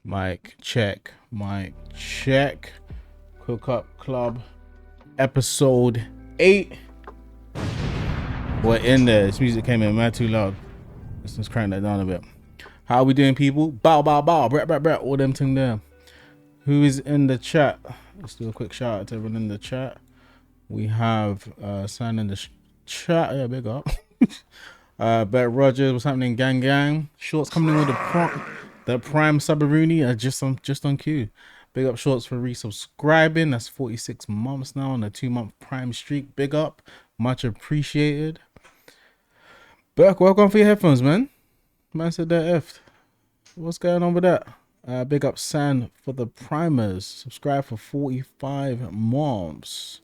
Mic check. Mic check. Cook Up Club episode 8. We're in there. This music came in mad too loud. Let's just crank that down a bit. How are we doing, people? Bow, bow, bow. Brat, brat, brat. All them thing there. Who is in the chat? Let's do a quick shout out to everyone in the chat. We have San in the chat. Yeah, big up. Bet Rogers, what's happening, gang gang? Shorts coming in with the prime Sabaruni are just on cue. Big up Shorts for resubscribing. That's 46 months now on a 2-month prime streak. Big up, much appreciated. Burke, welcome for your headphones, man. Man said they're effed. What's going on with that? Big up San for the primers. Subscribe for 45 months.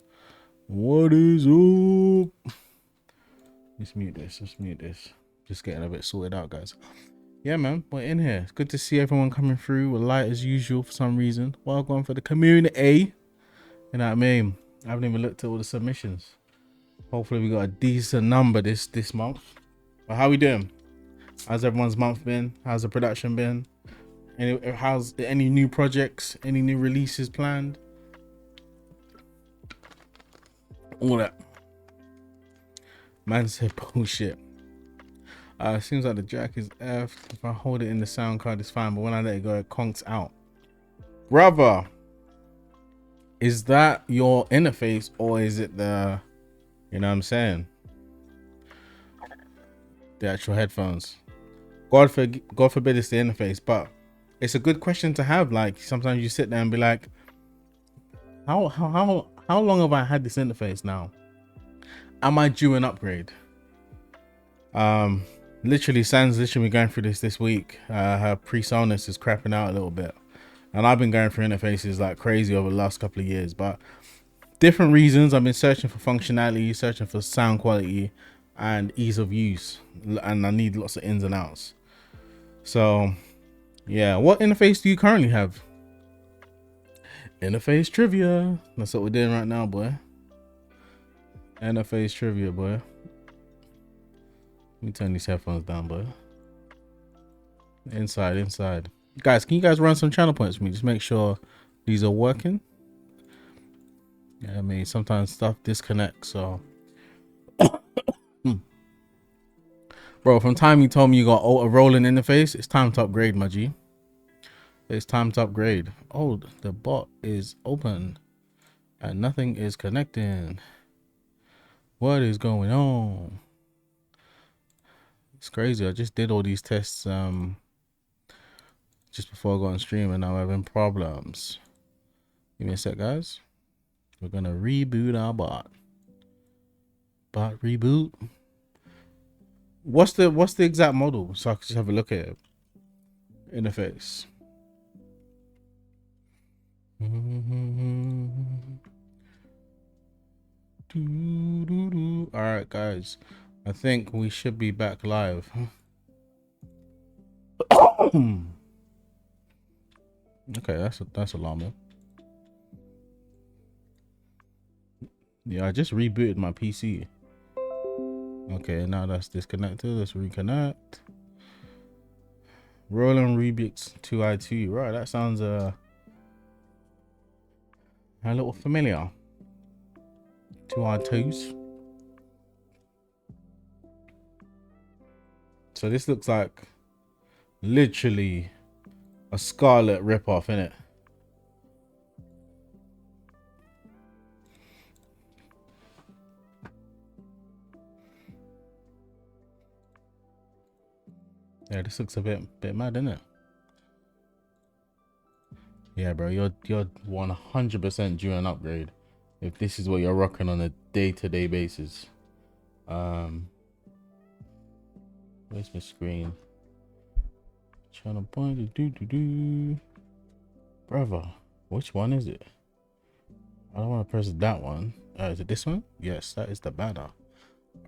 What is up? Let's mute this. Just getting a bit sorted out, guys. Yeah, man, we're in here. It's good to see everyone coming through. We're light as usual for some reason. Welcome for the community. You know what I mean? I haven't even looked at all the submissions. Hopefully we got a decent number this month. But how we doing? How's everyone's month been? How's the production been? How's any new projects? Any new releases planned? All that. Man said bullshit. Seems like the jack is F. If I hold it in the sound card, it's fine. But when I let it go, it conks out. Brother, is that your interface or is it the, you know what I'm saying? The actual headphones. God forbid it's the interface, but it's a good question to have. Like sometimes you sit there and be like, how long have I had this interface now? Am I due an upgrade? Literally, San's literally going through this week. Her PreSonus is crapping out a little bit, and I've been going through interfaces like crazy over the last couple of years, but different reasons. I've been searching for functionality, searching for sound quality and ease of use, and I need lots of ins and outs. So yeah, what interface do you currently have? Interface trivia. That's what we're doing right now, boy. Interface trivia, boy. Let me turn these headphones down, boy. Inside. Guys, can you guys run some channel points for me? Just make sure these are working. Yeah, I mean, sometimes stuff disconnects, so. Bro, from time you told me you got a rolling interface, it's time to upgrade, my G. It's time to upgrade. Oh, the bot is open and nothing is connecting. What is going on? It's crazy. I just did all these tests just before I got on stream and now I'm having problems. Give me a sec, guys. We're gonna reboot our bot. Bot reboot. What's the exact model so I can just have a look at it? Interface. All right, guys. I think we should be back live. Okay, that's alarming. Yeah, I just rebooted my PC. Okay, now that's disconnected. Let's reconnect. Roland Rubik's 2i2. Right, that sounds a little familiar. 2i2s. So this looks like literally a Scarlet ripoff, innit? Yeah, this looks a bit mad, innit? Yeah, bro, you're 100% due an upgrade if this is what you're rocking on a day-to-day basis. Where's my screen? Channel point, brother, which one is it? I don't want to press that one. Is it this one? Yes, that is the banner.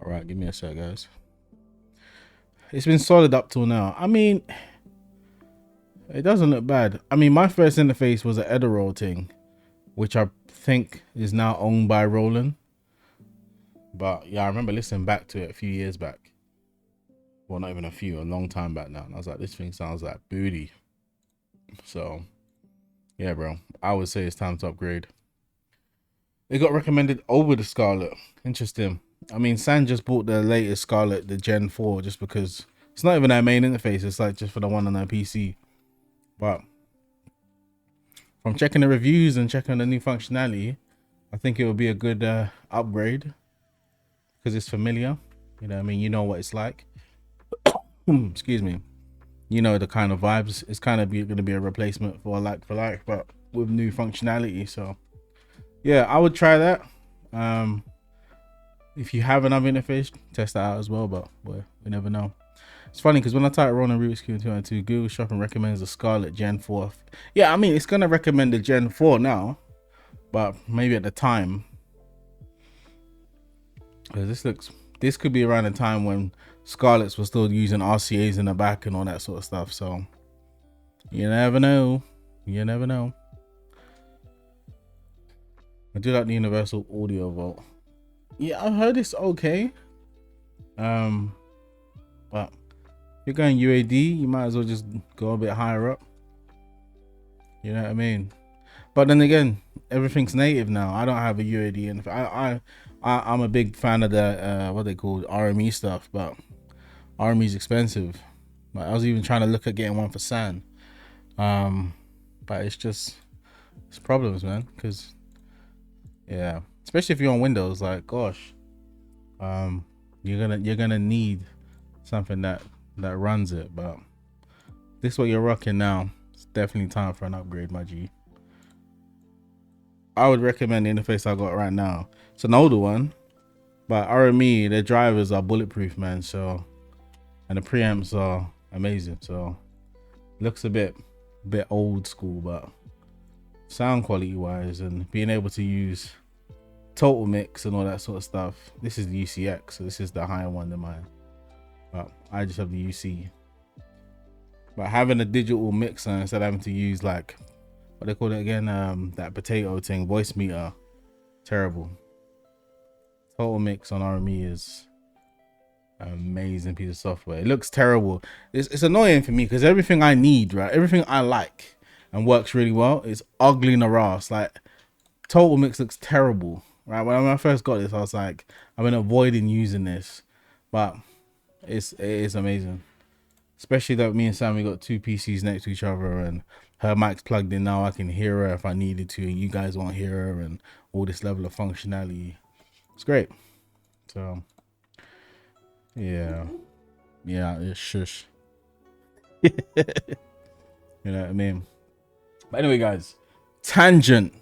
All right, give me a sec, guys. It's been solid up till now. I mean, it doesn't look bad. I mean, my first interface was an Edirol thing, which I think is now owned by Roland. But yeah, I remember listening back to it a few years back. Well, not even a long time back now. And I was like, this thing sounds like booty. So yeah, bro, I would say it's time to upgrade. It got recommended over the Scarlet. Interesting. I mean, San just bought the latest Scarlet, the Gen 4, just because it's not even our main interface. It's like just for the one on our PC. But from checking the reviews and checking the new functionality, I think it would be a good upgrade because it's familiar. You know what I mean? You know what it's like. Excuse me. You know the kind of vibes. It's kind of going to be a replacement for like, but with new functionality. So yeah, I would try that. If you have another interface, test that out as well, but we never know. It's funny because when I type Ronin Roots Q212, Google Shopping recommends the Scarlet Gen 4. Yeah, I mean, it's going to recommend the Gen 4 now, but maybe at the time. This could be around the time when Scarlets were still using RCAs in the back and all that sort of stuff. So you never know. You never know. I do like the Universal Audio Vault. Yeah, I heard it's okay. But if you're going UAD, you might as well just go a bit higher up. You know what I mean? But then again, everything's native now. I don't have a UAD, and I'm a big fan of the what they call RME stuff, but RME's expensive. Like, I was even trying to look at getting one for San. But it's problems, man. Because yeah, especially if you're on Windows, like gosh, you're gonna need something that runs it. But this is what you're rocking now. It's definitely time for an upgrade, my G. I would recommend the interface I got right now. It's an older one, but RME, their drivers are bulletproof, man. So, and the preamps are amazing. So, looks a bit old school, but sound quality wise and being able to use total mix and all that sort of stuff. This is the UCX, so this is the higher one than mine. But I just have the UC. But having a digital mixer instead of having to use like what they call it again, that potato thing, voice meter, terrible. Total mix on RME is an amazing piece of software. It looks terrible. It's annoying for me because everything I need, right, everything I like and works really well is ugly in the ass. Like Total Mix looks terrible, right? When I first got this, I was like, I've been avoiding using this, but it is amazing. Especially that me and Sam, we got two PCs next to each other and her mic's plugged in now. I can hear her if I needed to, and you guys won't hear her, and all this level of functionality. It's great. So yeah, it's shush. You know what I mean? But anyway, guys, tangent,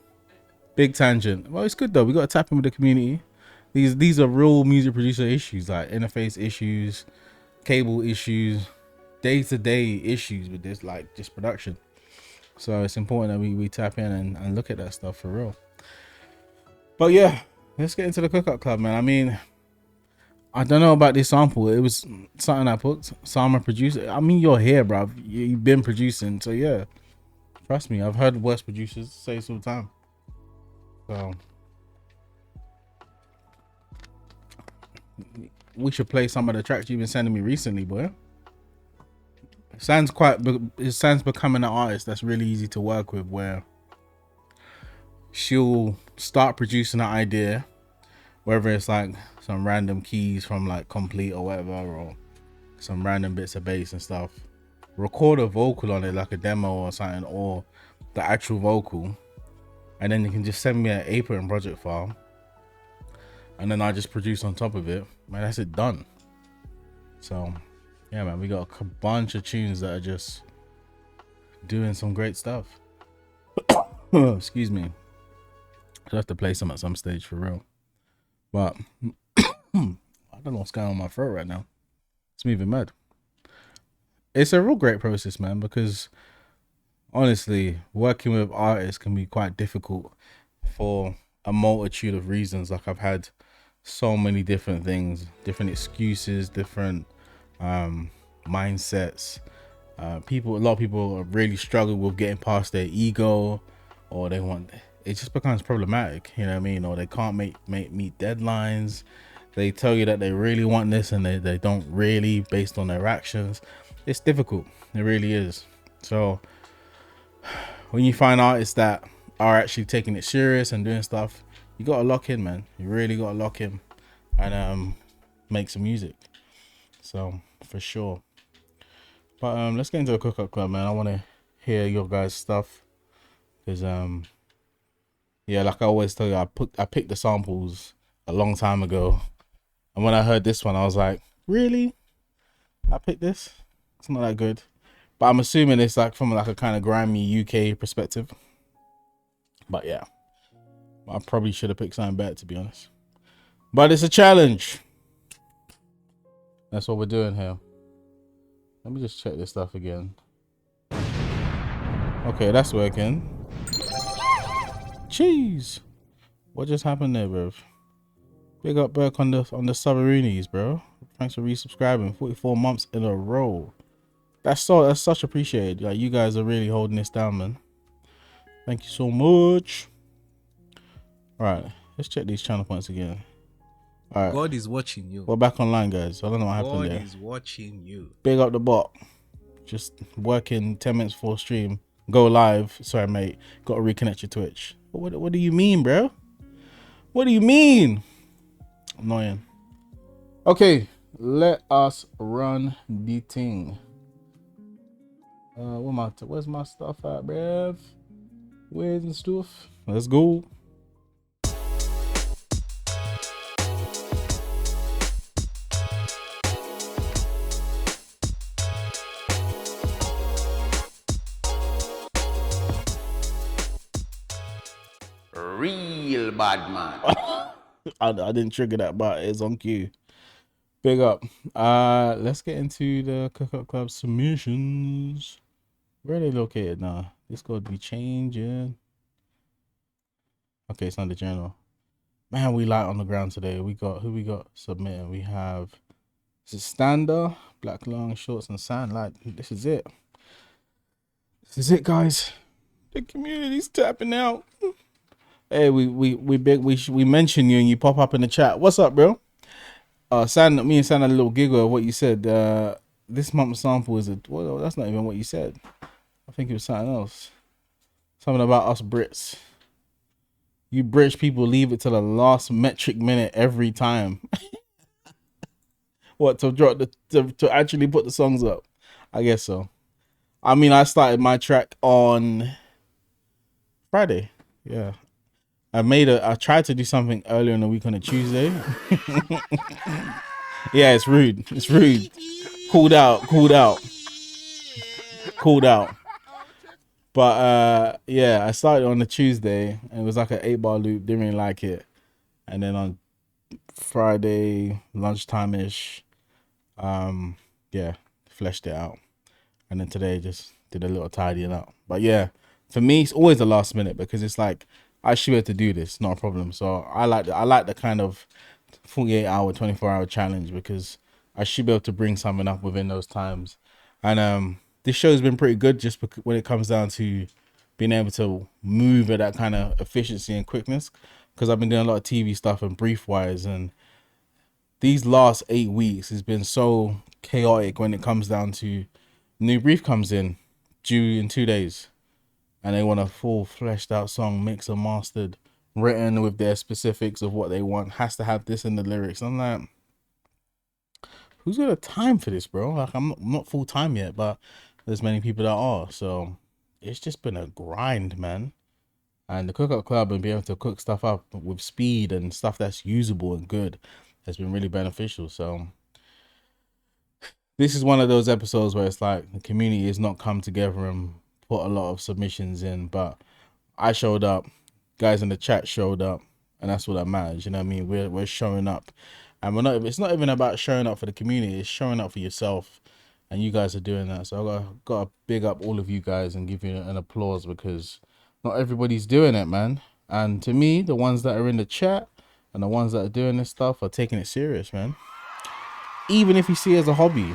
big tangent. Well, it's good though. We got to tap in with the community. These are real music producer issues, like interface issues, cable issues, day-to-day issues with this, like just production. So it's important that we tap in and look at that stuff for real. But yeah, let's get into the Cookup Club, man. I mean, I don't know about this sample. It was something I put. Sama producer. I mean, you're here, bro. You've been producing, so yeah. Trust me, I've heard worse producers say this all the time. So we should play some of the tracks you've been sending me recently, boy. San's becoming an artist that's really easy to work with, where she'll start producing an idea, whether it's like some random keys from like Complete or whatever, or some random bits of bass and stuff, record a vocal on it like a demo or something, or the actual vocal, and then you can just send me an Apron project file, and then I just produce on top of it, man. That's it, done. So yeah, man, we got a bunch of tunes that are just doing some great stuff. Excuse me. I'll have to play some at some stage for real. But I don't know what's going on in my throat right now. It's moving mad. It's a real great process, man, because honestly, working with artists can be quite difficult for a multitude of reasons. Like, I've had so many different things, different excuses, different mindsets. A lot of people really struggle with getting past their ego, or it just becomes problematic, you know what I mean? Or they can't meet deadlines. They tell you that they really want this and they don't really, based on their actions. It's difficult. It really is. So when you find artists that are actually taking it serious and doing stuff, you gotta lock in, man. You really gotta lock in and make some music. So for sure. But let's get into the Cook Up Club, man. I want to hear your guys' stuff because yeah, like I always tell you, I picked the samples a long time ago, and when I heard this one, I was like, really? I picked this? It's not that good. But I'm assuming it's like from like a kind of grimy UK perspective. But yeah, I probably should have picked something better, to be honest. But it's a challenge. That's what we're doing here. Let me just check this stuff again. Okay, that's working. Jeez. What just happened there, bro? Big up Burke on the Submarinies, bro. Thanks for resubscribing. 44 months in a row. That's such appreciated. Like, you guys are really holding this down, man. Thank you so much. Alright, let's check these channel points again. Alright. God is watching you. We're back online, guys. I don't know what happened there. God is watching you. Big up the bot. Just working 10 minutes before stream. Go live. Sorry, mate. Got to reconnect your Twitch. What do you mean, bro? What do you mean? Annoying. Okay, let us run the thing. Where's my stuff at, bruv? Where's the stuff? Let's go. Real bad man. I didn't trigger that, but it's on cue. Big up. Let's get into the Cook Up Club submissions. Where are they located now? This could be changing. Okay, it's not the journal. Man, we light on the ground today. We got who we got submitting. We have Stander, Black Long Shorts and Sand. Like, this is it. This is it, guys. The community's tapping out. Hey, we mention you and you pop up in the chat. What's up, bro? Sand, me and Sand had a little giggle of what you said. This month's sample is well, that's not even what you said. I think it was something else. Something about us Brits. You British people leave it to the last metric minute every time. What, to drop to actually put the songs up? I guess so. I mean, I started my track on Friday. Yeah. I tried to do something earlier in the week on a Tuesday. Yeah, it's rude. It's rude. Called out. But yeah, I started on a Tuesday and it was like an 8-bar loop, didn't really like it. And then on Friday, lunchtime-ish, yeah, fleshed it out. And then today just did a little tidying up. But yeah, for me, it's always the last minute because it's like, I should be able to do this, not a problem. So I like the kind of 48-hour, 24-hour challenge because I should be able to bring something up within those times. And this show's been pretty good just when it comes down to being able to move at that kind of efficiency and quickness, because I've been doing a lot of TV stuff and brief wise, and these last 8 weeks has been so chaotic when it comes down to new brief comes in due in 2 days. And they want a full fleshed out song, mixed and mastered, written with their specifics of what they want. Has to have this in the lyrics. I'm like, who's got a time for this, bro? Like, I'm not full time yet, but there's many people that are. So it's just been a grind, man. And the Cook Up Club and being able to cook stuff up with speed and stuff that's usable and good has been really beneficial. So this is one of those episodes where it's like the community has not come together and put a lot of submissions in, but I showed up, guys in the chat showed up, and that's what that matters. You know what I mean? We're showing up, and it's not even about showing up for the community, it's showing up for yourself, and you guys are doing that. So I gotta big up all of you guys and give you an applause, because not everybody's doing it, man. And to me, the ones that are in the chat and the ones that are doing this stuff are taking it serious, man. Even if you see it as a hobby,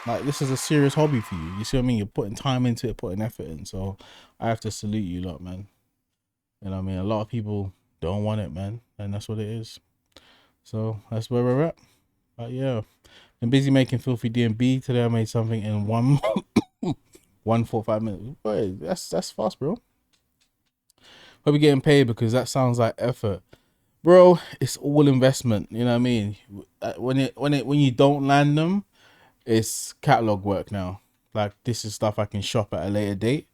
like, this is a serious hobby for you. You see what I mean? You're putting time into it, putting effort in. So I have to salute you lot, man. You know what I mean? A lot of people don't want it, man. And that's what it is. So that's where we're at. But yeah, I'm busy making filthy D&B. Today I made something in 1.45 minutes. Boy, that's fast, bro. Hope you're getting paid because that sounds like effort. Bro, it's all investment. You know what I mean? When you don't land them, it's catalog work now. Like, this is stuff I can shop at a later date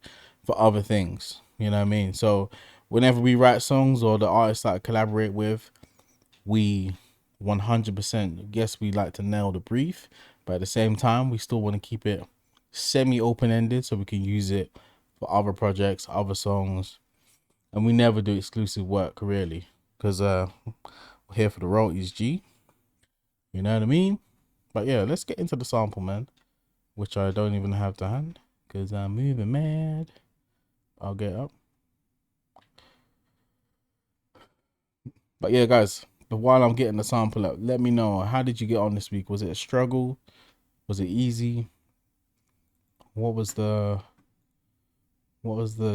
for other things. You know what I mean? So whenever we write songs or the artists that I collaborate with, we 100% guess we like to nail the brief, but at the same time we still want to keep it semi-open-ended so we can use it for other projects, other songs, and we never do exclusive work really because we're here for the royalties, G. You know what I mean? But yeah, let's get into the sample, man, which I don't even have to hand because I'm moving mad. I'll get up. But yeah, guys, but while I'm getting the sample up, let me know, how did you get on this week? Was it a struggle? Was it easy? What was the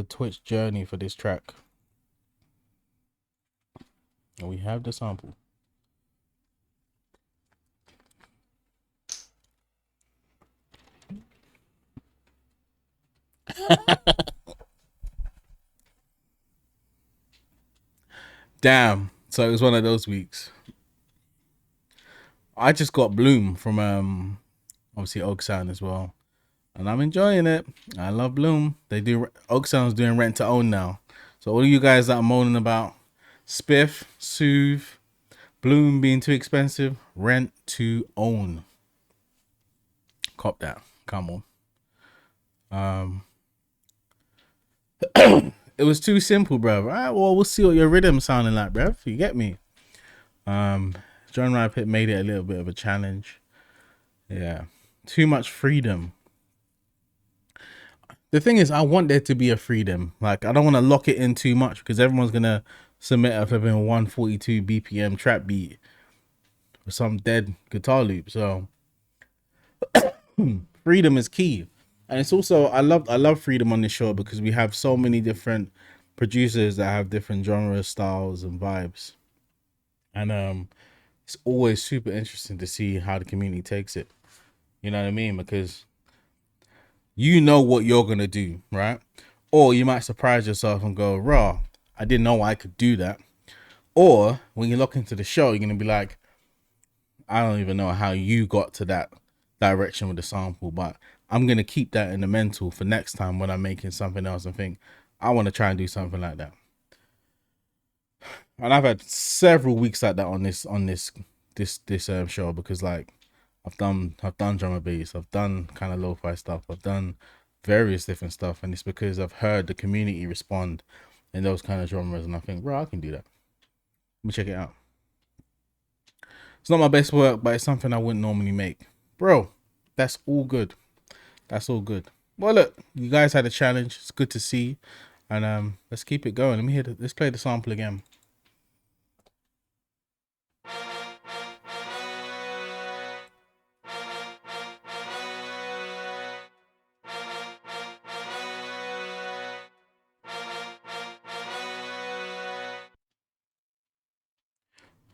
Twitch journey for this track? And we have the sample. Damn. So it was one of those weeks. I just got Bloom from obviously Oak Sound as well, and I'm enjoying it. I love Bloom. Oak Sound's doing rent to own now. So all of you guys that are moaning about Spiff, Soothe, Bloom being too expensive, rent to own. Cop that. Come on. It was too simple, bruv. All right, well, we'll see what your rhythm sounding like, bruv. You get me? John Rapid made it a little bit of a challenge. Yeah. Too much freedom. The thing is, I want there to be a freedom. Like, I don't want to lock it in too much because everyone's going to submit a flipping 142 BPM trap beat with some dead guitar loop. So, freedom is key. And it's also, I love freedom on this show because we have so many different producers that have different genres, styles, and vibes. And it's always super interesting to see how the community takes it. You know what I mean? Because you know what you're going to do, right? Or you might surprise yourself and go, raw, I didn't know I could do that. Or when you look into the show, you're going to be like, I don't even know how you got to that direction with the sample, but I'm going to keep that in the mental for next time when I'm making something else and think, I want to try and do something like that. And I've had several weeks like that on this show because, like, I've done drum and bass, I've done kind of lo-fi stuff, I've done various different stuff, and it's because I've heard the community respond in those kind of genres, and I think, bro, I can do that. Let me check it out. It's not my best work, but it's something I wouldn't normally make, bro. That's all good. That's all good. Well, look, you guys had a challenge. It's good to see, and let's keep it going. Let's play the sample again.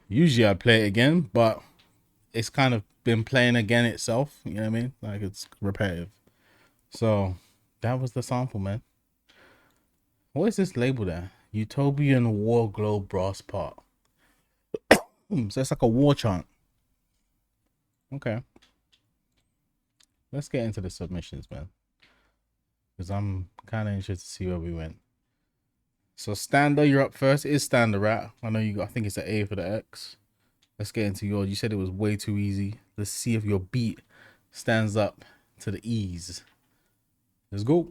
Usually I play it again, but it's kind of been playing again itself. You know what I mean? Like, it's repetitive. So that was the sample, man. What is this label there? Utopian War Globe Brass Part. So it's like a war chant. Okay. Let's get into the submissions, man. Because I'm kind of interested to see where we went. So Stander, you're up first. It is Stander, right? I know you got, I think it's an A for the X. Let's get into yours. You said it was way too easy. Let's see if your beat stands up to the ease. Let's go.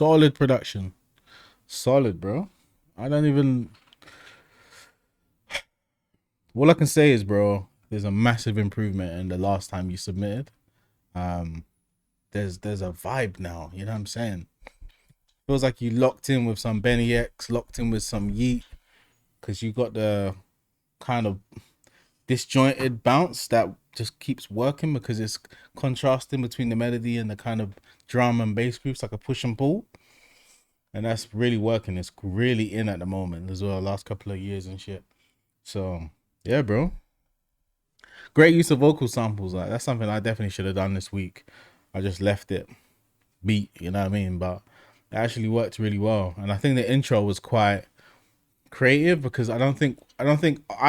solid production. Solid, bro. I don't even. All I can say is, bro, there's a massive improvement in the last time you submitted. There's a vibe now. You know what I'm saying? Feels like you locked in with some Benny X, locked in with some Yeet, because you got the kind of disjointed bounce that just keeps working because it's contrasting between the melody and the kind of drum and bass groups, like a push and pull, and that's really working. It's really in at the moment as well, last couple of years and shit. So yeah, bro, great use of vocal samples. Like, that's something I definitely should have done this week. I just left it beat, you know what I mean? But it actually worked really well, and I think the intro was quite creative because I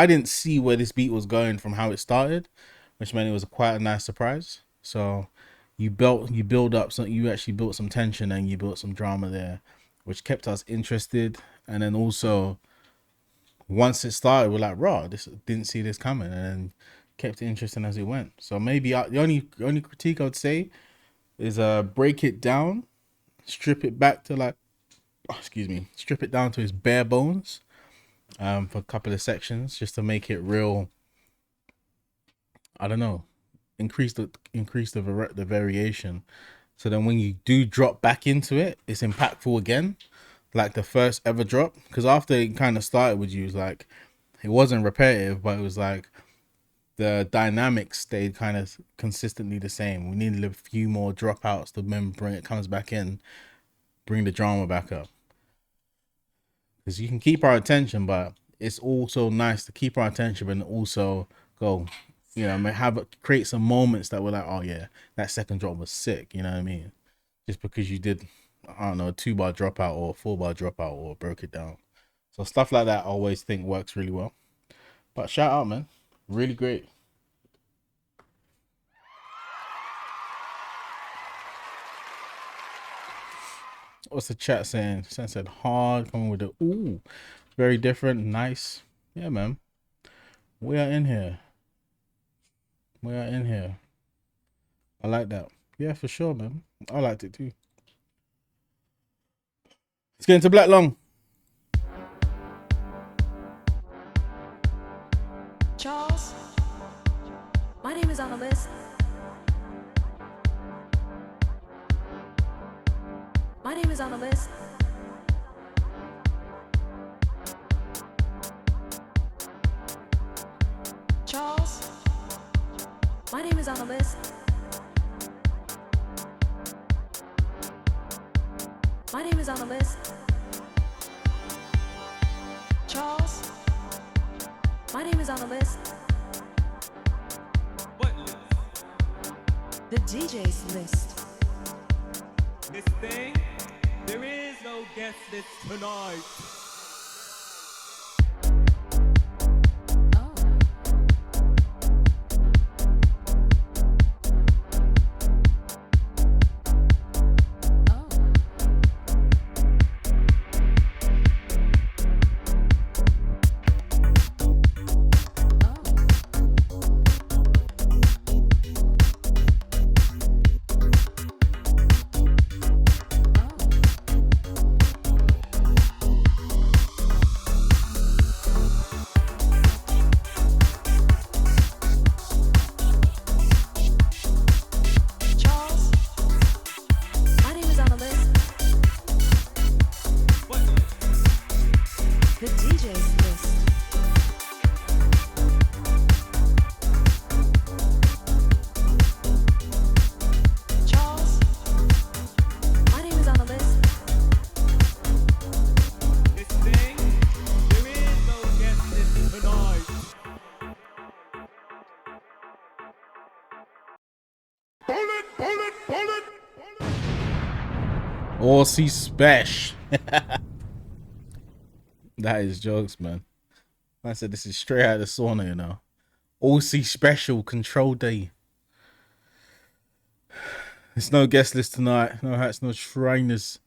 didn't see where this beat was going from how it started, which meant it was quite a nice surprise. So you actually built some tension and you built some drama there, which kept us interested. And then also once it started, we're like, raw, this didn't see this coming, and then kept it interesting as it went. So maybe the only critique I would say is break it down, strip it back to like, strip it down to its bare bones for a couple of sections, just to make it real. I don't know, increase the variation, so then when you do drop back into it, it's impactful again, like the first ever drop. Because after it kind of started with you, it was like, it wasn't repetitive, but it was like the dynamics stayed kind of consistently the same. We needed a few more dropouts to remember when it comes back in, bring the drama back up. Because you can keep our attention, but it's also nice to keep our attention and also go, you know, create some moments that were like, oh yeah, that second drop was sick, you know what I mean? Just because you did, I don't know, a 2-bar dropout or a 4-bar dropout or broke it down. So stuff like that I always think works really well. But shout out, man. Really great. What's the chat saying? Sen said hard, coming with the ooh, very different, nice. Yeah, man. We are in here. We are in here. I like that. Yeah, for sure, man. I liked it too. Let's get into Black Long. Charles, my name is on the list. My name is on the list. Charles, my name is on the list. My name is on the list. Charles, my name is on the list. What list? The DJ's list. This thing? There is no guest list tonight. Aussie Special. That is jokes, man. I said this is straight out of the sauna, you know. Aussie Special Control Day. There's no guest list tonight. No hats, no trainers.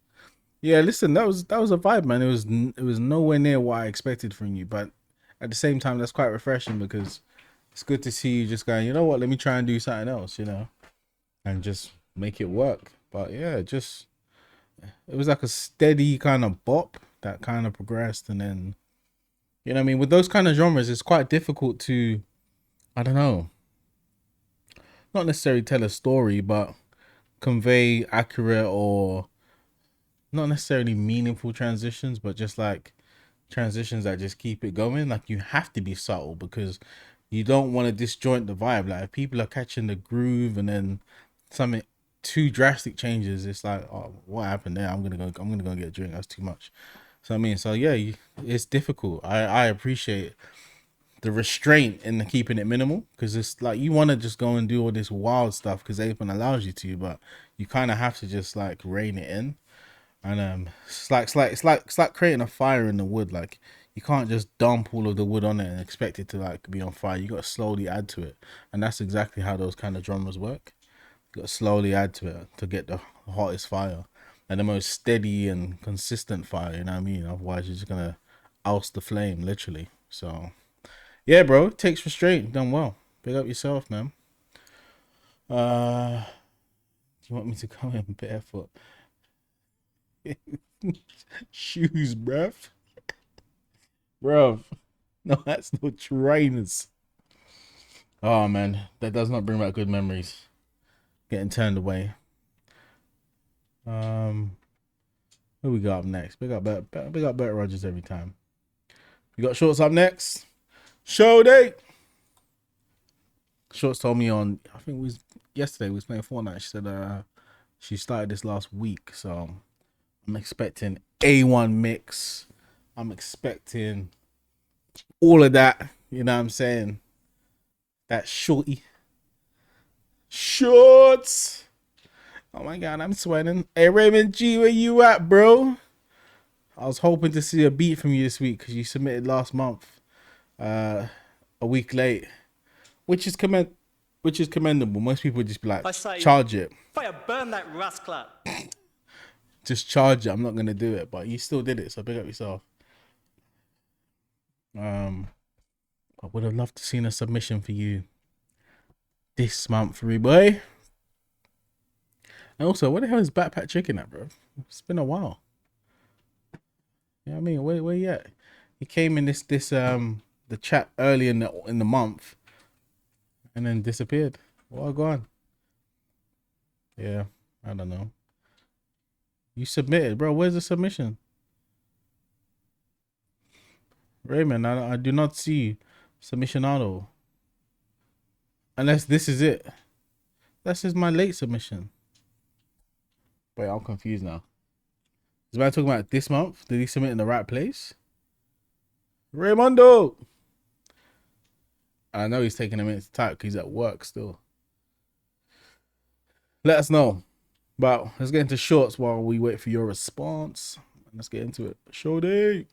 Yeah, listen, that was a vibe, man. It was nowhere near what I expected from you, but at the same time, that's quite refreshing because it's good to see you just going, you know what? Let me try and do something else, you know, and just make it work. But yeah, just it was like a steady kind of bop that kind of progressed, and then you know what I mean. With those kind of genres, it's quite difficult to, I don't know, not necessarily tell a story, but convey accurate or not necessarily meaningful transitions, but just like transitions that just keep it going. Like you have to be subtle because you don't want to disjoint the vibe. Like if people are catching the groove and then something too drastic changes, it's like, oh, what happened there? I'm gonna go get a drink. That's too much. So I mean, so yeah, it's difficult. I appreciate the restraint in the keeping it minimal because it's like you want to just go and do all this wild stuff because Apon allows you to, but you kind of have to just like rein it in. And it's like creating a fire in the wood. Like you can't just dump all of the wood on it and expect it to like be on fire. You got to slowly add to it, and that's exactly how those kind of drummers work. You got to slowly add to it to get the hottest fire and the most steady and consistent fire. You know what I mean? Otherwise, you're just gonna oust the flame, literally. So, yeah, bro, takes restraint. Done well. Big up yourself, man. Do you want me to come in barefoot? Shoes, bruv. No, that's no trainers. Oh man, that does not bring back good memories. Getting turned away. Who we got up next? Big up Bert Rogers every time. We got Shorts up next. Show date. Shorts told me on, I think it was yesterday, we was playing Fortnite. She said she started this last week, so I'm expecting A1 mix. I'm expecting all of that. You know what I'm saying? That shorty. Shorts. Oh my God, I'm sweating. Hey, Raymond G, where you at, bro? I was hoping to see a beat from you this week because you submitted last month. A week late. Which is commendable. Most people would just be like, charge it. Fire burn that rascal. Just charge it. I'm not gonna do it, but you still did it, so big up yourself. I would have loved to seen a submission for you this month, free boy. And also, where the hell is Backpack Chicken at, bro? It's been a while. You know what I mean? Where you at? He came in this the chat early in the month, and then disappeared. Well, gone. Yeah, I don't know. You submitted, bro. Where's the submission? Raymond, I do not see submissionado. Unless this is it. This is my late submission. Wait, I'm confused now. Is man talking about this month? Did he submit in the right place? Raymondo! I know he's taking a minute to type because he's at work still. Let us know. But let's get into Shorts while we wait for your response. Let's get into it. Show day.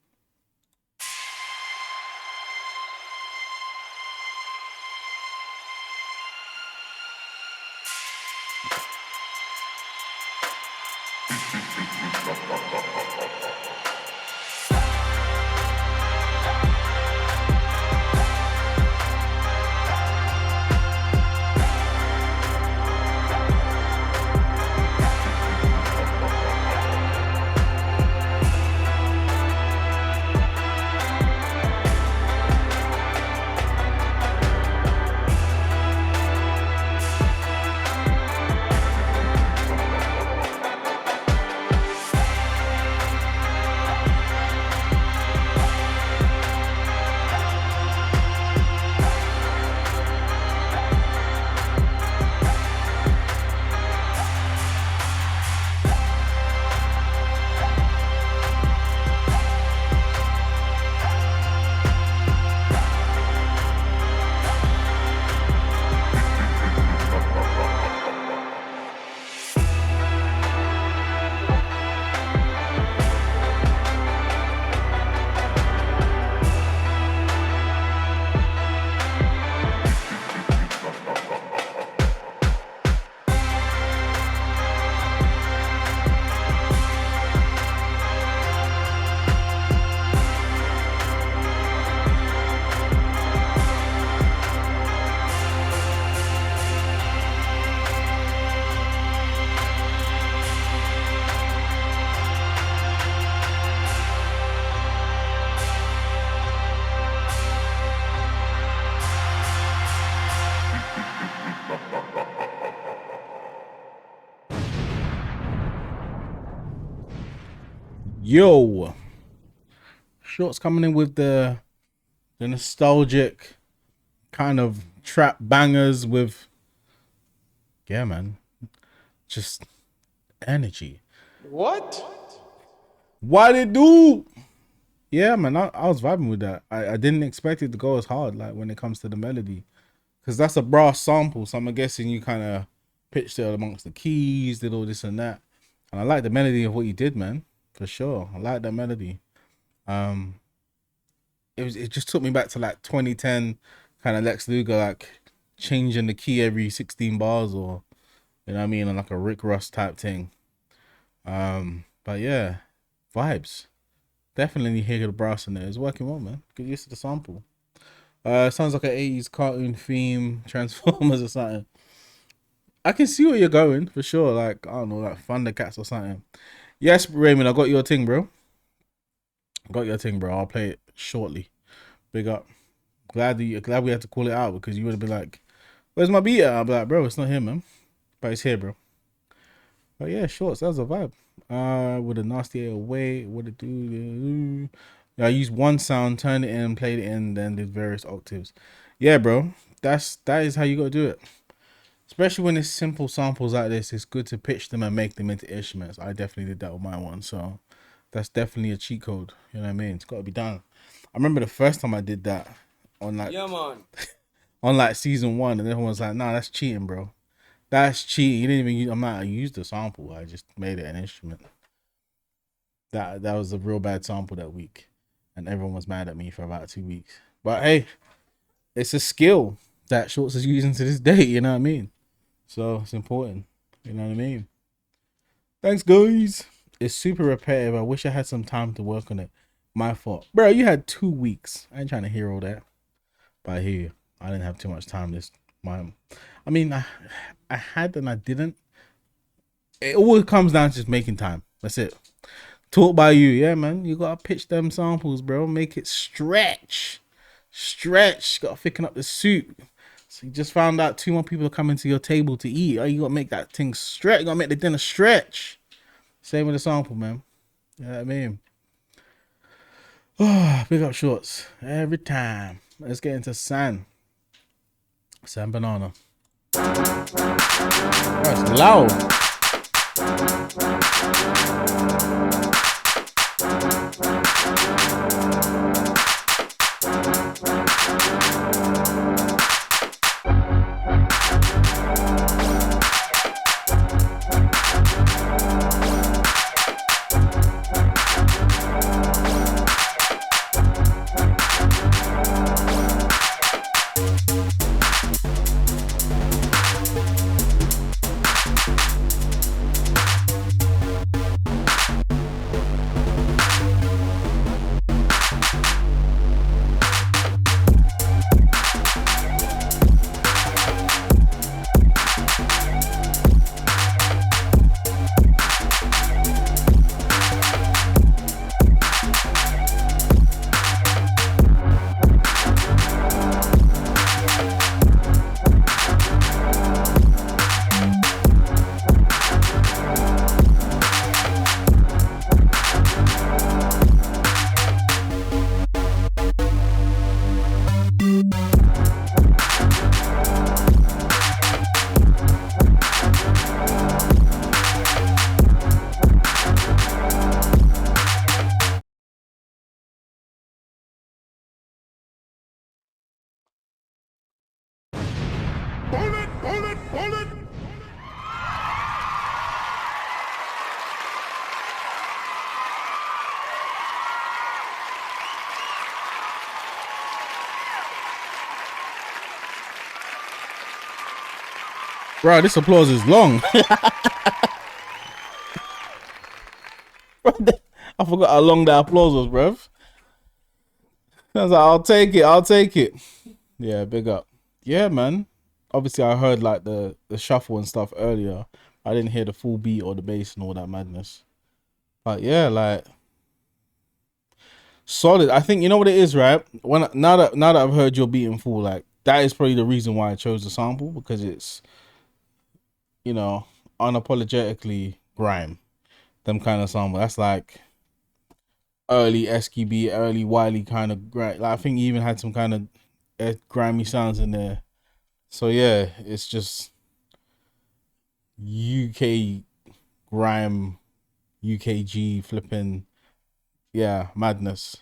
Yo, Shorts coming in with the nostalgic kind of trap bangers with, yeah, man, just energy. What? What it do? Yeah, man, I was vibing with that. I didn't expect it to go as hard, like when it comes to the melody, because that's a brass sample. So I'm guessing you kind of pitched it amongst the keys, did all this and that, and I like the melody of what you did, man, for sure. I like that melody. It just took me back to like 2010, kind of Lex Luger, like changing the key every 16 bars, or you know what I mean, and like a Rick Ross type thing. But yeah, vibes. Definitely hear the brass in there. It's working well, man. Get used to the sample. Sounds like an 80s cartoon theme, Transformers or something. I can see where you're going for sure. Like, I don't know, like Thundercats or something. Yes, Raymond, I got your thing, bro. I'll play it shortly. Big up. Glad we had to call it out, because you would have been like, "Where's my beat at?" I'll be like, "Bro, it's not here, man." But it's here, bro. But yeah, Shorts, that was a vibe. With a nasty away, what it do? Yeah, I used one sound, turned it in, played it in, then did various octaves. Yeah, bro. That is how you gotta do it. Especially when it's simple samples like this, it's good to pitch them and make them into instruments. I definitely did that with my one, so that's definitely a cheat code. You know what I mean? It's got to be done. I remember the first time I did that on like, Yeah, man. on like season 1, and everyone was like, "Nah, that's cheating, bro. That's cheating. You didn't even use, I used the sample. I just made it an instrument." That was a real bad sample that week, and everyone was mad at me for about 2 weeks. But hey, it's a skill that Shorts is using to this day. You know what I mean? So it's important. You know what I mean? Thanks, guys. It's super repetitive. I wish I had some time to work on it. My fault. Bro, you had 2 weeks. I ain't trying to hear all that. But I hear you. I didn't have too much time I had and I didn't. It always comes down to just making time. That's it. Taught by you. Yeah, man. You gotta pitch them samples, bro. Make it stretch. Gotta thicken up the soup. So you just found out 2 more people are coming to your table to eat. Oh, you gotta make that thing stretch. You gotta make the dinner stretch. Same with the sample, man. You know what I mean? Oh, big up Shorts. Every time. Let's get into San Banana. Oh, it's loud. Bro, this applause is long. I forgot how long that applause was, bruv. I was like, I'll take it. Yeah, big up. Yeah, man. Obviously, I heard like the shuffle and stuff earlier. I didn't hear the full beat or the bass and all that madness. But yeah, like solid. I think you know what it is, right? Now that I've heard your beat in full, like that is probably the reason why I chose the sample, because it's, you know, unapologetically grime. Them kind of sample. That's like early SQB, early Wiley kind of like I think he even had some kind of grimy sounds in there. So yeah, it's just UK grime, UKG flipping, yeah, madness.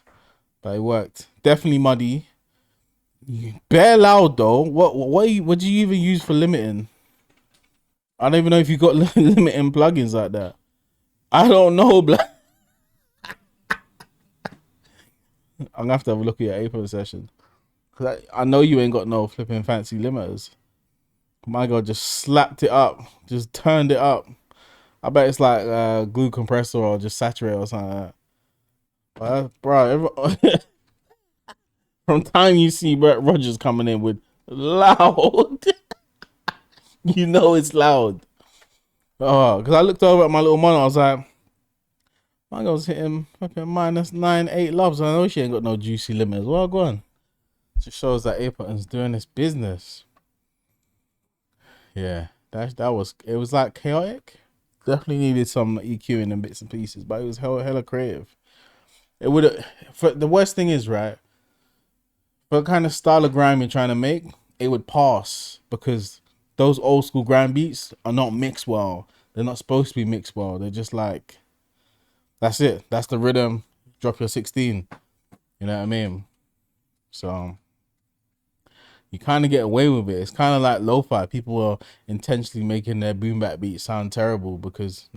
But it worked. Definitely muddy. Bare loud though. What do you even use for limiting? I don't even know if you got limiting plugins like that. I don't know, black. I'm gonna have to have a look at your April session. Cause I know you ain't got no flipping fancy limiters. My God, just slapped it up. Just turned it up. I bet it's like glue compressor or just saturate or something like that. But, bro, from time you see Brett Rogers coming in with loud, you know it's loud. Oh, because I looked over at my little monitor, I was like, my girl's hitting fucking -9.8 loves. I know she ain't got no juicy limiters. Well, go on. Just shows that Ableton's doing this business. Yeah, it was like chaotic. Definitely needed some EQing and bits and pieces, but it was hella creative. It would. The worst thing is, right, for the kind of style of grime you're trying to make, it would pass because those old school grime beats are not mixed well. They're not supposed to be mixed well. They're just like, that's it. That's the rhythm. Drop your 16. You know what I mean? So you kind of get away with it. It's kind of like lo-fi. People are intentionally making their boom bap beats sound terrible because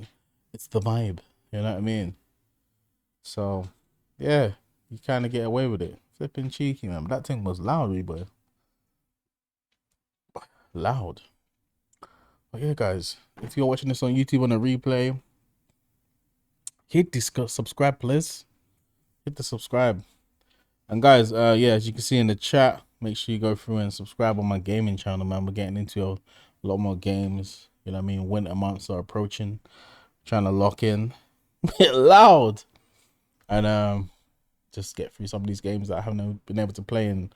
it's the vibe. You know what I mean? So yeah, you kind of get away with it. Flipping cheeky, man. But that thing was loud, boy. Loud. But yeah, guys, if you're watching this on YouTube on a replay, hit the subscribe, please. Hit the subscribe. And guys, yeah, as you can see in the chat, make sure you go through and subscribe on my gaming channel, man. We're getting into a lot more games. You know what I mean? Winter months are approaching. Trying to lock in. Bit loud. And just get through some of these games that I haven't been able to play in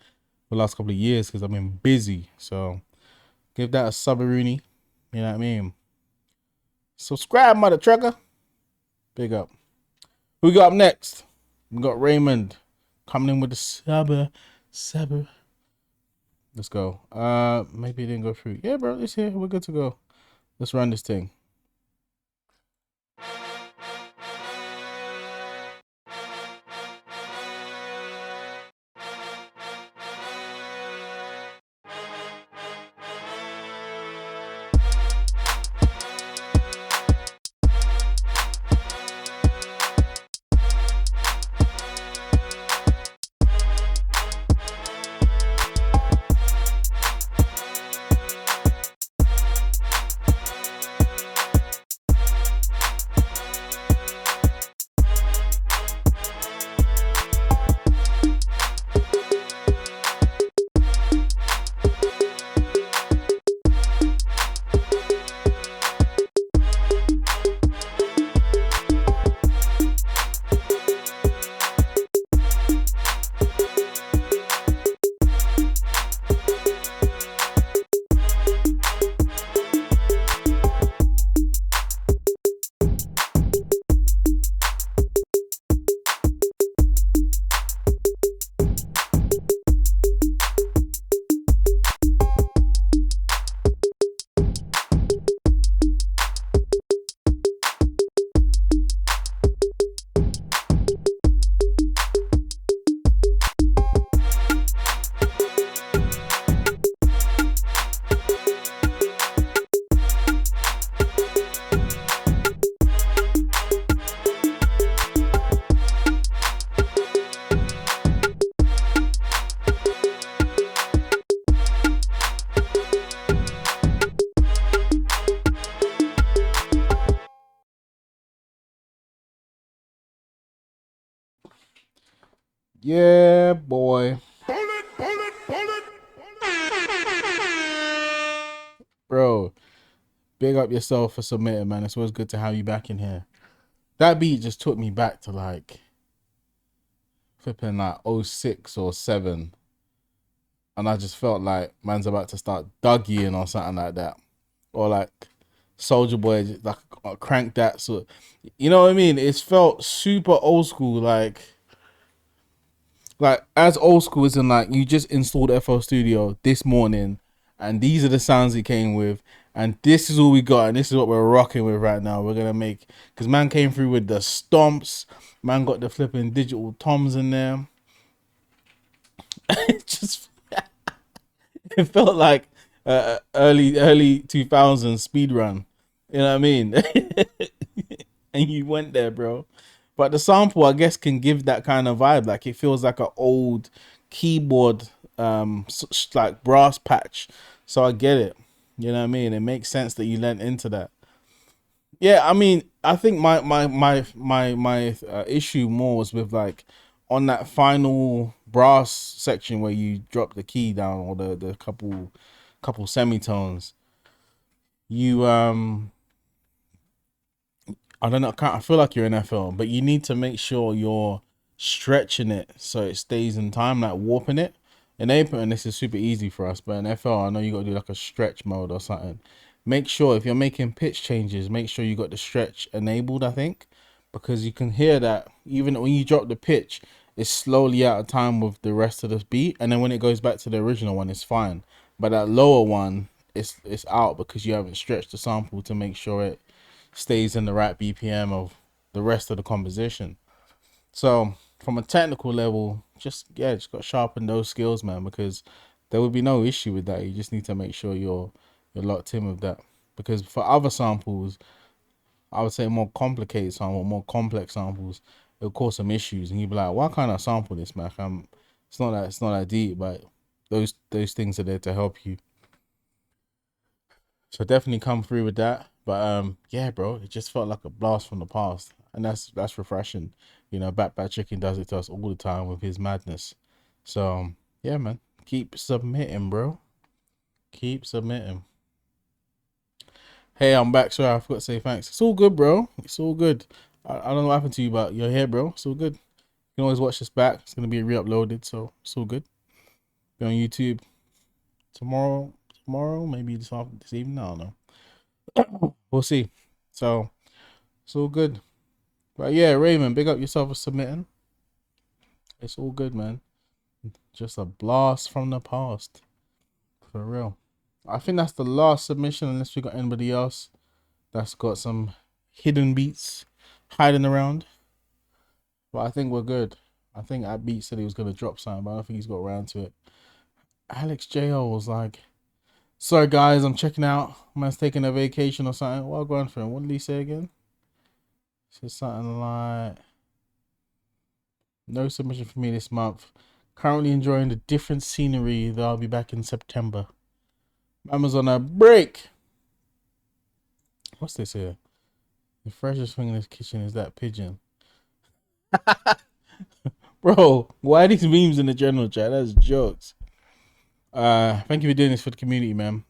the last couple of years because I've been busy. So give that a submaroonie. You know what I mean? Subscribe, mother trucker. Big up. Who we got up next? We got Raymond coming in with the Saber. Let's go. Maybe it didn't go through. Yeah, bro, it's here. We're good to go. Let's run this thing. Yeah, boy. Bro, big up yourself for submitting, man. It's always good to have you back in here. That beat just took me back to like flipping like 06 or 07. And I just felt like man's about to start Dougieing or something like that. Or like Soldier Boy just, like crank that. So you know what I mean? It's felt super old school, like as old school as in like you just installed FL Studio this morning, and these are the sounds it came with, and this is all we got, and this is what we're rocking with right now. We're gonna make, because man came through with the stomps, man got the flipping digital toms in there. It just it felt like early 2000s speed run. You know what I mean? And you went there, bro. But the sample, I guess, can give that kind of vibe. Like it feels like an old keyboard, like brass patch. So I get it. You know what I mean? It makes sense that you lent into that. Yeah, I mean, I think my issue more was with like on that final brass section where you drop the key down, or the couple semitones. You I don't know. I feel like you're in FL, but you need to make sure you're stretching it so it stays in time, like warping it. In Ableton, this is super easy for us, but in FL, I know you got to do like a stretch mode or something. Make sure if you're making pitch changes, make sure you got the stretch enabled, I think, because you can hear that even when you drop the pitch, it's slowly out of time with the rest of the beat, and then when it goes back to the original one, it's fine. But that lower one, it's out because you haven't stretched the sample to make sure it stays in the right BPM of the rest of the composition. So from a technical level, just got to sharpen those skills, man, because there would be no issue with that. You just need to make sure you're locked in with that. Because for other samples, I would say more complicated samples, more complex samples, it'll cause some issues, and you'd be like, "Why can't I sample this, man? It's not that deep." But those things are there to help you. So definitely come through with that. But yeah, bro, it just felt like a blast from the past, and that's refreshing. You know, Back Chicken does it to us all the time with his madness. So yeah, man, keep submitting, bro. Keep submitting. Hey, I'm back. Sorry, I forgot to say thanks. It's all good, bro. It's all good. I don't know what happened to you, but you're here, bro. It's all good. You can always watch this back. It's gonna be re-uploaded, so it's all good. Be on YouTube tomorrow. Tomorrow, maybe this evening. I don't know. We'll see. So it's all good. But yeah, Raymond, big up yourself for submitting. It's all good, man. Just a blast from the past. For real. I think that's the last submission, unless we got anybody else that's got some hidden beats hiding around. But I think we're good. I think that beat said he was going to drop something, but I don't think he's got around to it. Alex J.O. was like, "Sorry guys, I'm checking out. Man's taking a vacation or something." What going for him? What did he say again? He said something like, "No submission for me this month. Currently enjoying the different scenery, though I'll be back in September. Mama's on a break." What's this here? The freshest thing in this kitchen is that pigeon. Bro, why are these memes in the general chat? That's jokes. Thank you for doing this for the community, man.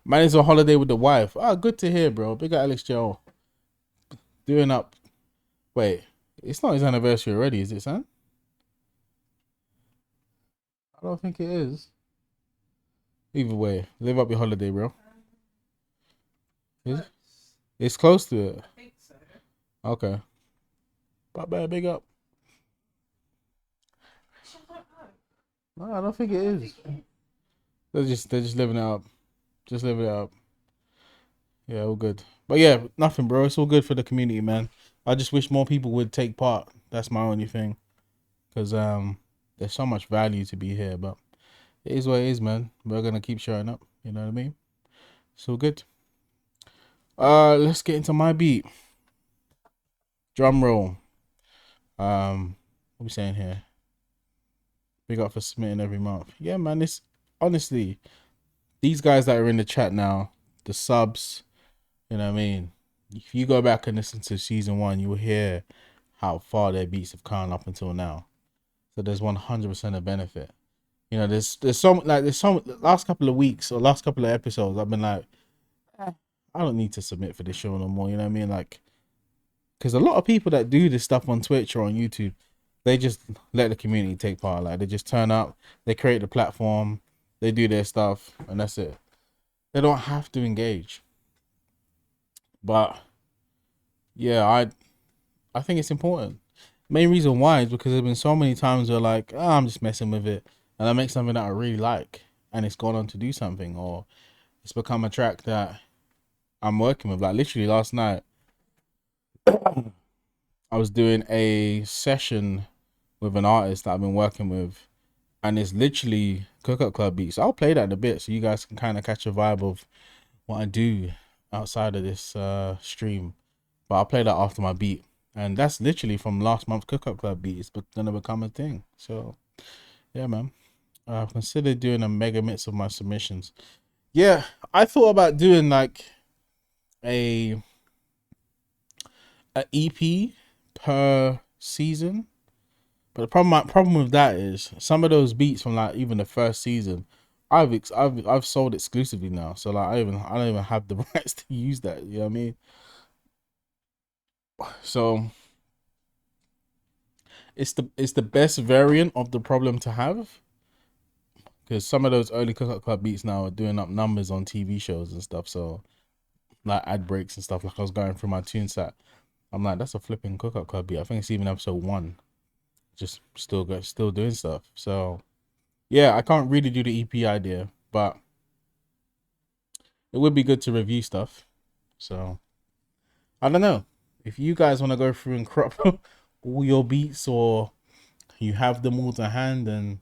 Man is on holiday with the wife. Ah, good to hear, bro. Big up Alex Joe. Doing up. Wait, it's not his anniversary already, is it, son? I don't think it is. Either way, live up your holiday, bro. It's close to it. I think so. Okay. But big up. No, I don't think it is. They're just living it up. Just living it up. Yeah, all good. But yeah, nothing, bro. It's all good for the community, man. I just wish more people would take part. That's my only thing. Cause there's so much value to be here, but it is what it is, man. We're gonna keep showing up. You know what I mean? It's all good. Let's get into my beat. Drum roll. What we saying here? Big up for submitting every month. Yeah, man. This honestly, these guys that are in the chat now, the subs, you know what I mean? If you go back and listen to season 1, you will hear how far their beats have come up until now. So there's 100% a benefit. You know, there's some last couple of weeks or last couple of episodes, I've been like, I don't need to submit for this show no more. You know what I mean? Like, because a lot of people that do this stuff on Twitch or on YouTube, they just let the community take part. Like, they just turn up, they create the platform, they do their stuff, and that's it. They don't have to engage. But yeah, I think it's important. Main reason why is because there's been so many times where like, oh, I'm just messing with it, and I make something that I really like, and it's gone on to do something, or it's become a track that I'm working with. Like literally last night, I was doing a session with an artist that I've been working with, and it's literally Cookup Club beats. I'll play that in a bit so you guys can kind of catch a vibe of what I do outside of this stream. But I'll play that after my beat. And that's literally from last month's Cookup Club beat. It's gonna become a thing. So yeah, man. I've considered doing a mega mix of my submissions. Yeah, I thought about doing like a EP per season. But the problem with that is some of those beats from like even the first season, I've sold exclusively now. So like I don't even have the rights to use that. You know what I mean? So it's the best variant of the problem to have, because some of those early Cookup Club beats now are doing up numbers on TV shows and stuff. So like ad breaks and stuff. Like I was going through my tune set, I'm like, that's a flipping Cookup Club beat. I think it's even episode 1. Just still doing stuff. So yeah, I can't really do the EP idea, but it would be good to review stuff. So I don't know if you guys want to go through and crop all your beats, or you have them all to hand and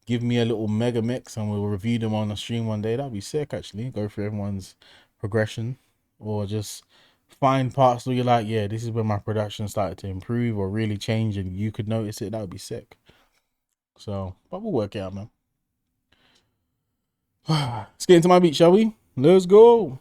give me a little mega mix and we'll review them on the stream one day. That'd be sick, actually. Go through everyone's progression, or just find parts where you're like, yeah, this is where my production started to improve or really change and you could notice it. That would be sick. So, but we'll work it out, man. Let's get into my beat, shall we? Let's go.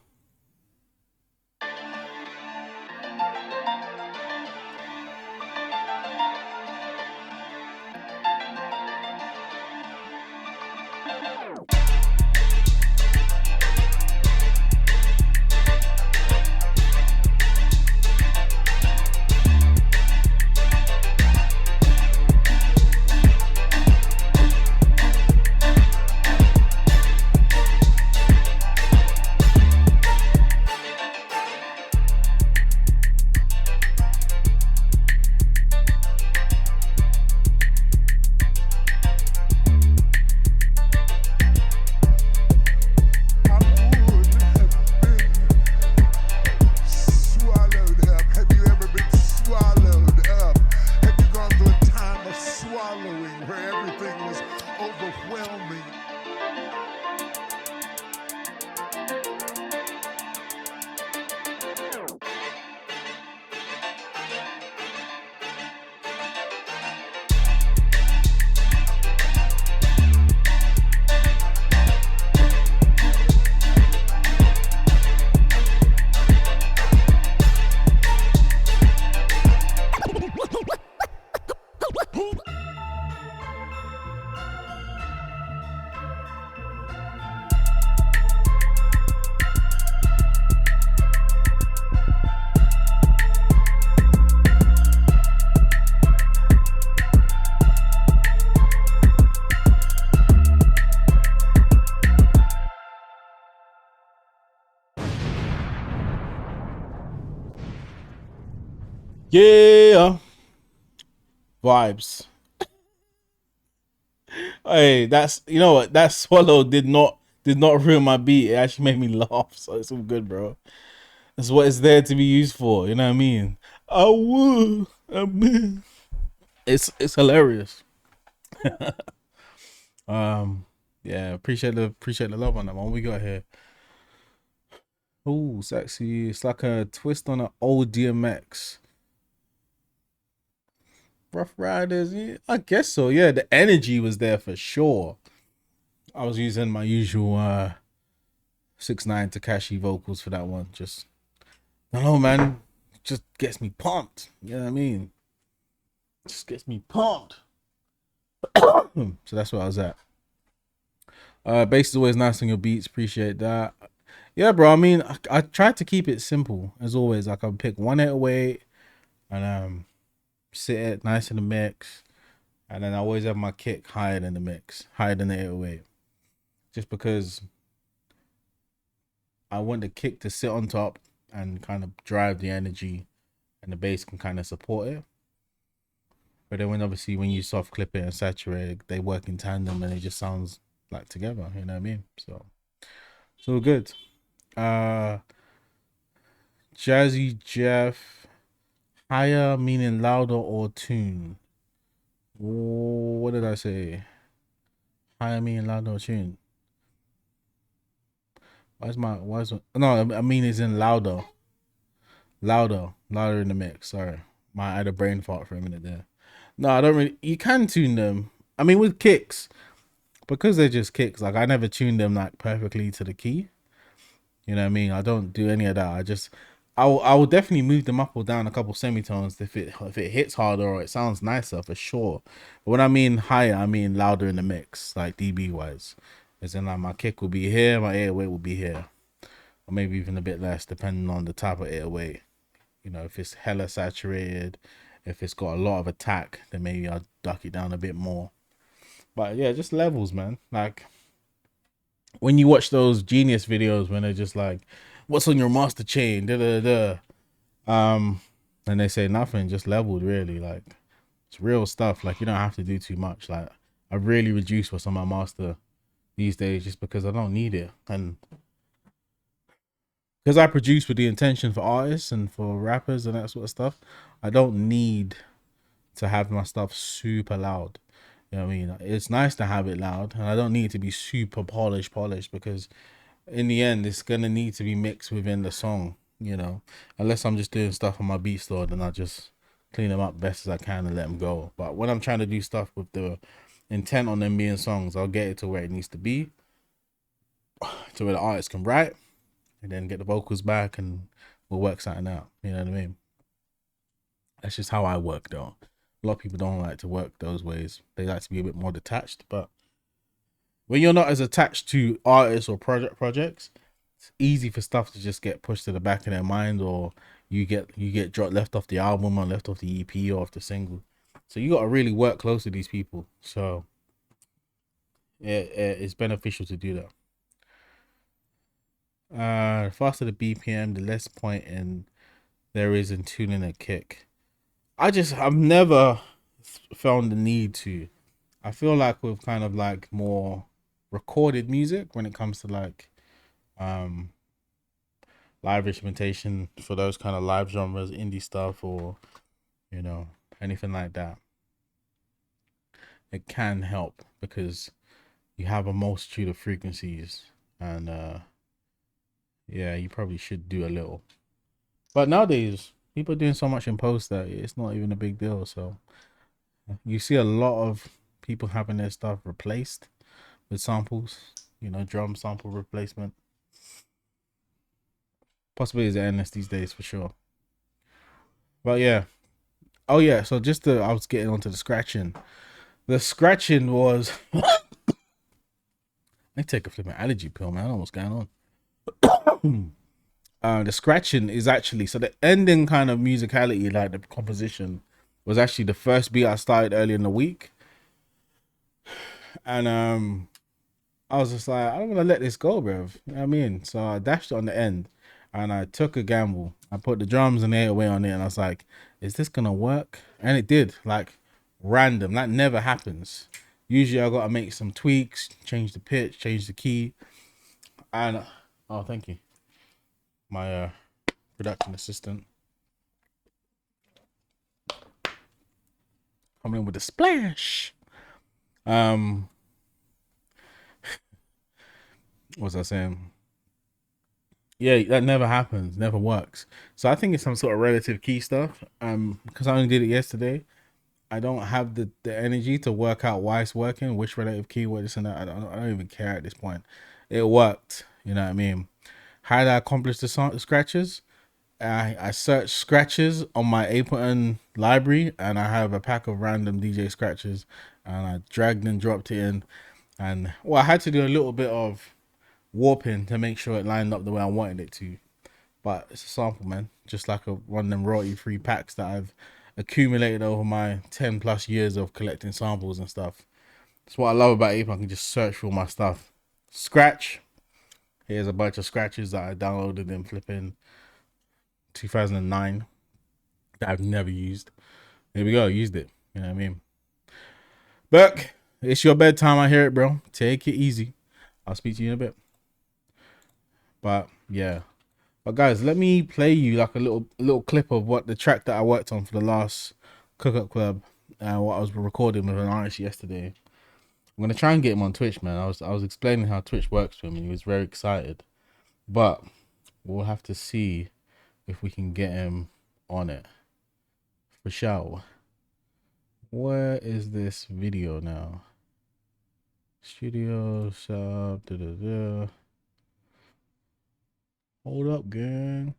Yeah, vibes. Hey, that's, you know what, that swallow did not ruin my beat. It actually made me laugh, so it's all good, bro. That's what it's there to be used for. You know what I mean? It's hilarious. Yeah, appreciate the love on that one. What we got here? Oh, sexy. It's like a twist on an old DMX. Rough Riders, yeah, I guess so. Yeah, the energy was there for sure. I was using my usual 6ix9ine Tekashi vocals for that one. Just, I don't know, man. Just gets me pumped. You know what I mean? Just gets me pumped. So that's what I was at. Bass is always nice on your beats. Appreciate that. Yeah, bro. I mean, I tried to keep it simple as always. Like I pick one 808 and sit it nice in the mix, and then I always have my kick higher than the mix, higher than the 808, just because I want the kick to sit on top and kind of drive the energy, and the bass can kind of support it. But then when you soft clip it and saturate it, they work in tandem and it just sounds like together, you know what I mean? So it's all good. Jazzy Jeff, higher meaning louder or tune? What did I say? Higher meaning louder or tune? No, I mean it's in louder. Louder in the mix. Sorry. I had a brain fart for a minute there. No, I don't really. You can tune them. I mean, with kicks, because they're just kicks. Like I never tune them like perfectly to the key. You know what I mean? I don't do any of that. I will definitely move them up or down a couple semitones if it hits harder or it sounds nicer for sure. But when I mean higher, I mean louder in the mix, like dB wise. As in like my kick will be here, my 808 will be here, or maybe even a bit less depending on the type of 808. You know, if it's hella saturated, if it's got a lot of attack, then maybe I'll duck it down a bit more. But yeah, just levels, man. Like when you watch those Genius videos when they're just like, what's on your master chain? Da da da. And they say nothing, just leveled really. Like it's real stuff. Like you don't have to do too much. Like I really reduced what's on my master these days just because I don't need it. And because I produce with the intention for artists and for rappers and that sort of stuff, I don't need to have my stuff super loud. You know what I mean? It's nice to have it loud, and I don't need it to be super polished because in the end, it's gonna need to be mixed within the song. You know, unless I'm just doing stuff on my beat store, then I just clean them up best as I can and let them go. But when I'm trying to do stuff with the intent on them being songs, I'll get it to where it needs to be, to where the artist can write, and then get the vocals back, and we'll work something out. You know what I mean? That's just how I work, though. A lot of people don't like to work those ways. They like to be a bit more detached. But when you're not as attached to artists or projects, it's easy for stuff to just get pushed to the back of their mind, or you get dropped, left off the album or left off the EP or off the single. So you got to really work close to these people. So it's beneficial to do that. The faster the BPM, the less point there is in tuning a kick. I've never found the need to. I feel like with kind of like more recorded music when it comes to like live instrumentation for those kind of live genres, indie stuff, or you know, anything like that, it can help because you have a multitude of frequencies, and yeah, you probably should do a little. But nowadays people are doing so much in post that it's not even a big deal. So you see a lot of people having their stuff replaced with samples, you know, drum sample replacement. Possibilities are endless these days for sure. But yeah. Oh yeah, so I was getting onto the scratching. The scratching was I take a flipping allergy pill, man. I don't know what's going on. The scratching is actually, so the ending kind of musicality, like the composition, was actually the first beat I started early in the week. And I was just like, I don't want to let this go, bruv. You know what I mean? So I dashed it on the end and I took a gamble. I put the drums and the 808 on it and I was like, is this gonna work? And it did, like random. That never happens. Usually I gotta make some tweaks, change the pitch, change the key. And oh, thank you. My production assistant coming in with a splash. What was I saying? Yeah, that never happens, never works. So I think it's some sort of relative key stuff. Because I only did it yesterday, I don't have the energy to work out why it's working, which relative key, what this and that. I don't even care at this point. It worked, you know what I mean? How did I accomplish the scratches? I searched scratches on my Ableton library, and I have a pack of random DJ scratches, and I dragged and dropped it in. And well, I had to do a little bit of warping to make sure it lined up the way I wanted it to. But it's a sample, man. Just like one of them royalty-free packs that I've accumulated over my 10 plus years of collecting samples and stuff. That's what I love about Ableton. I can just search for all my stuff. Scratch. Here's a bunch of scratches that I downloaded and flipping 2009 that I've never used. Here we go, used it. You know what I mean? Burke, it's your bedtime. I hear it, bro. Take it easy. I'll speak to you in a bit. But yeah. But guys, let me play you like a little clip of what the track that I worked on for the last Cook Up Club, what I was recording with an artist yesterday. I'm gonna try and get him on Twitch, man. I was explaining how Twitch works to him, and he was very excited. But we'll have to see if we can get him on it for sure. Where is this video now? Studio sub. Hold up, gang.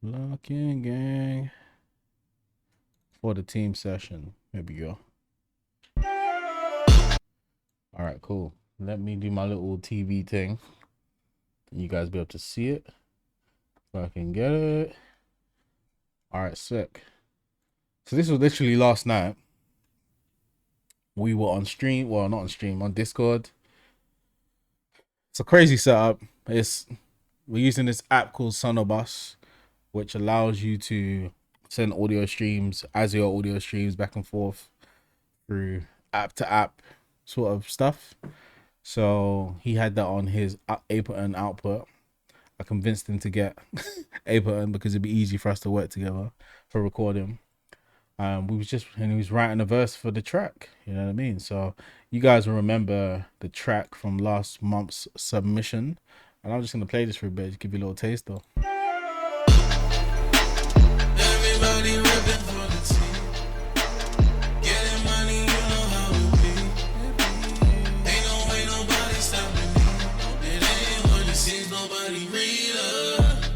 Lock in, gang. For the team session. Here we go. All right, cool. Let me do my little TV thing. You guys be able to see it. If I can get it. All right, sick. So this was literally last night. We were on stream. Well, not on stream. On Discord. It's a crazy setup. We're using this app called Sonobus, which allows you to send audio streams, Azure audio streams back and forth through app to app sort of stuff. So he had that on his Ableton output. I convinced him to get Ableton because it'd be easy for us to work together for recording. He was writing a verse for the track, you know what I mean? So you guys will remember the track from last month's submission. And I'm just gonna play this for a bit, just give you a little taste though. Everybody ripping for the team. Getting money, you know how it be. Ain't no way nobody stopping me. It ain't what it seems, nobody read us.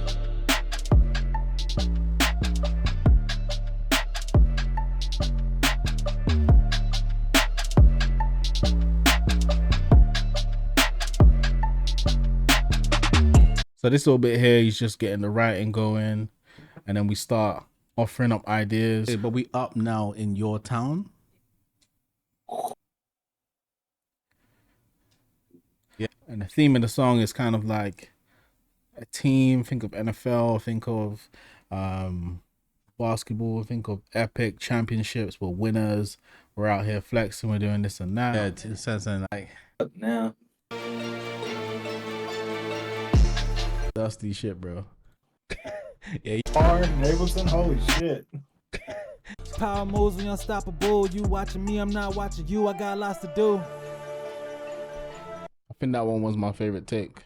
So this little bit here, he's just getting the writing going, and then we start offering up ideas. But we up now in your town. Yeah, and the theme of the song is kind of like a team. Think of NFL. Think of basketball. Think of epic championships. We're winners. We're out here flexing. We're doing this and that. Yeah, it says something like Now. dusty shit, bro. Yeah, hard Ableton, holy shit. Power moves, we unstoppable. You watching me, I'm not watching you. I got lots to do. I think that one was my favorite take.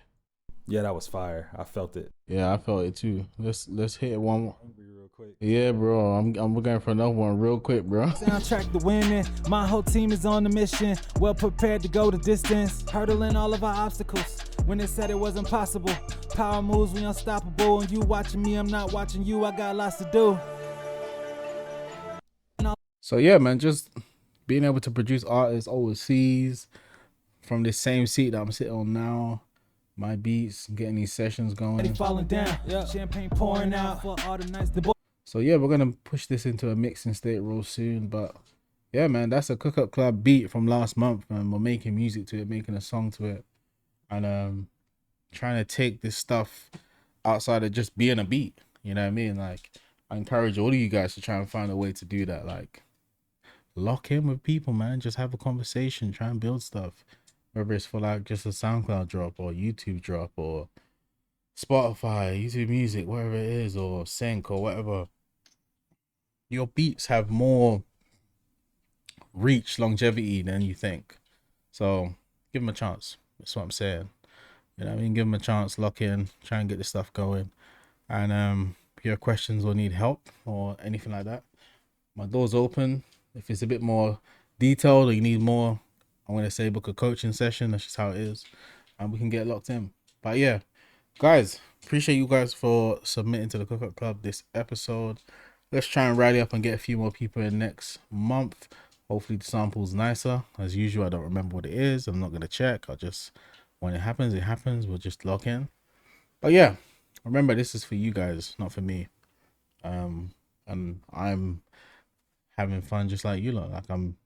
Yeah, that was fire. I felt it. Yeah, I felt it too. Let's hit one more. Real quick. Yeah, bro. I'm going for another one real quick, bro. Soundtrack to winning. My whole team is on the mission. Well prepared to go the distance. Hurdling all of our obstacles. When they said it was impossible. Power moves, we unstoppable. And you watching me, I'm not watching you. I got lots to do. So yeah, man, just being able to produce artists overseas from this same seat that I'm sitting on now. My beats, getting these sessions going. Falling down. Yeah. Champagne pouring out for all the nights. So yeah, we're gonna push this into a mixing state real soon. But yeah, man, that's a Cook Up Club beat from last month, man. We're making music to it, making a song to it, and trying to take this stuff outside of just being a beat. You know what I mean? Like, I encourage all of you guys to try and find a way to do that. Like, lock in with people, man. Just have a conversation, try and build stuff. Whether it's for like just a SoundCloud drop or YouTube drop or Spotify, YouTube Music, whatever it is, or Sync or whatever. Your beats have more reach, longevity than you think. So give them a chance. That's what I'm saying. You know what I mean? Give them a chance, lock in, try and get this stuff going. And if you have questions or need help or anything like that, my door's open. If it's a bit more detailed or you need more, I'm going to say book a coaching session. That's just how it is. And we can get locked in. But yeah, guys, appreciate you guys for submitting to the Cook Up Club this episode. Let's try and rally up and get a few more people in next month. Hopefully the sample's nicer. As usual, I don't remember what it is. I'm not going to check. I'll just, when it happens, it happens. We'll just lock in. But yeah, remember, this is for you guys, not for me. And I'm having fun just like you lot. Like, I'm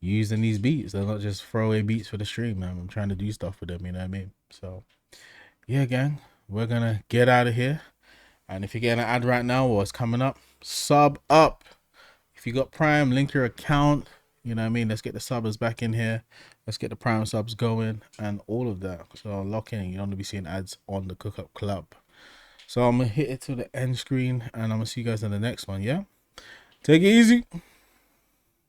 using these beats. They're not just throwaway beats for the stream, man. I'm trying to do stuff with them, you know what I mean? So yeah, gang, we're gonna get out of here And if you're getting an ad right now or it's coming up, sub up. If you got Prime, link your account. You know what I mean? Let's get the subbers back in here. Let's get the Prime subs going and all of that. So lock in. You don't want to be seeing ads on the Cook Up Club. So I'm going to hit it to the end screen and I'm going to see you guys in the next one, yeah? Take it easy.